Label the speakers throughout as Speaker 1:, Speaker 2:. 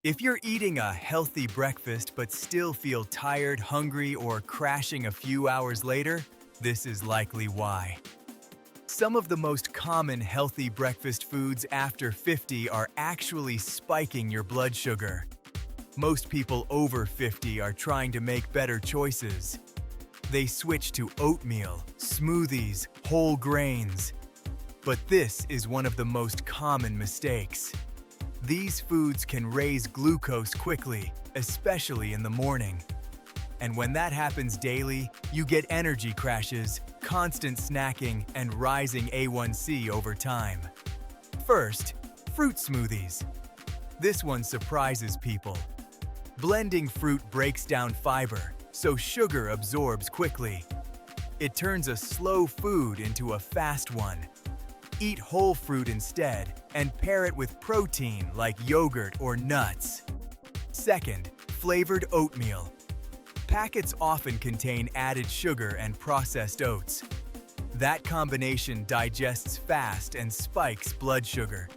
Speaker 1: If you're eating a healthy breakfast but still feel tired, hungry, or crashing a few hours later, this is likely why. Some of the most common healthy breakfast foods after 50 are actually spiking your blood sugar. Most people over 50 are trying to make better choices. They switch to oatmeal, smoothies, whole grains. But this is one of the most common mistakes. These foods can raise glucose quickly, especially in the morning. And when that happens daily, you get energy crashes, constant snacking, and rising A1C over time. First, fruit smoothies. This one surprises people. Blending fruit breaks down fiber, so sugar absorbs quickly. It turns a slow food into a fast one. Eat whole fruit instead and pair it with protein like yogurt or nuts. Second, flavored oatmeal. Packets often contain added sugar and processed oats. That combination digests fast and spikes blood sugar.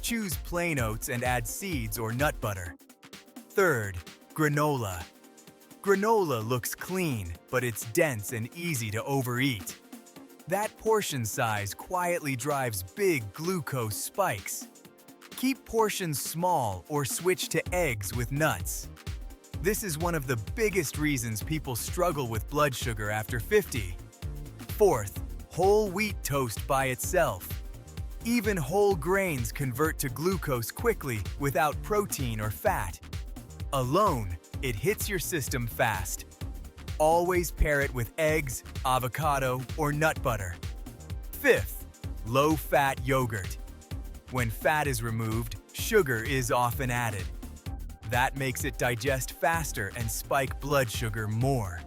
Speaker 1: Choose plain oats and add seeds or nut butter. Third, granola. Granola looks clean, but it's dense and easy to overeat. That portion size quietly drives big glucose spikes. Keep portions small or switch to eggs with nuts. This is one of the biggest reasons people struggle with blood sugar after 50. Fourth, whole wheat toast by itself. Even whole grains convert to glucose quickly without protein or fat. Alone, it hits your system fast. Always pair it with eggs, avocado, or nut butter. Fifth, low-fat yogurt. When fat is removed, sugar is often added. That makes it digest faster and spike blood sugar more.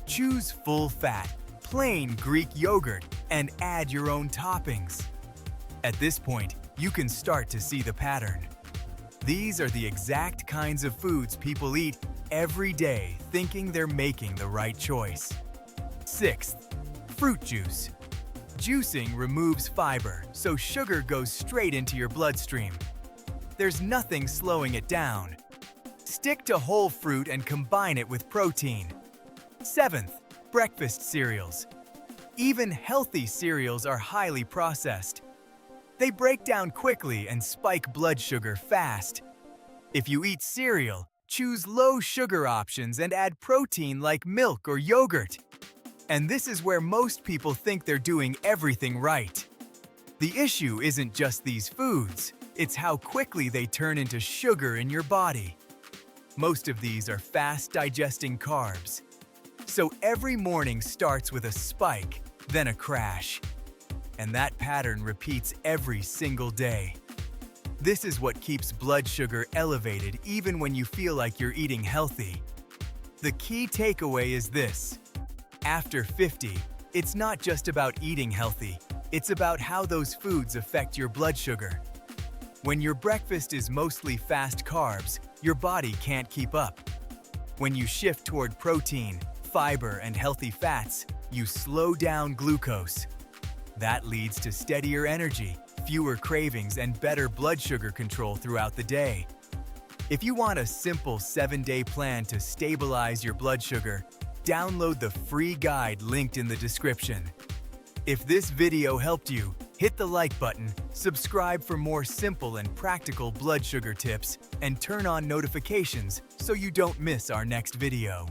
Speaker 1: Choose full-fat, plain Greek yogurt and add your own toppings. At this point, you can start to see the pattern. These are the exact kinds of foods people eat every day thinking they're making the right choice. Sixth, fruit juice. Juicing removes fiber, so sugar goes straight into your bloodstream. There's nothing slowing it down. Stick to whole fruit and combine it with protein. Seventh, breakfast cereals. Even healthy cereals are highly processed. They break down quickly and spike blood sugar fast. If you eat cereal, choose low-sugar options and add protein like milk or yogurt. And this is where most people think they're doing everything right. The issue isn't just these foods, it's how quickly they turn into sugar in your body. Most of these are fast-digesting carbs. So every morning starts with a spike, then a crash. And that pattern repeats every single day. This is what keeps blood sugar elevated even when you feel like you're eating healthy. The key takeaway is this. After 50, it's not just about eating healthy, it's about how those foods affect your blood sugar. When your breakfast is mostly fast carbs, your body can't keep up. When you shift toward protein, fiber, and healthy fats, you slow down glucose. That leads to steadier energy, fewer cravings, and better blood sugar control throughout the day. If you want a simple 7-day plan to stabilize your blood sugar, download the free guide linked in the description. If this video helped you, hit the like button, subscribe for more simple and practical blood sugar tips, and turn on notifications so you don't miss our next video.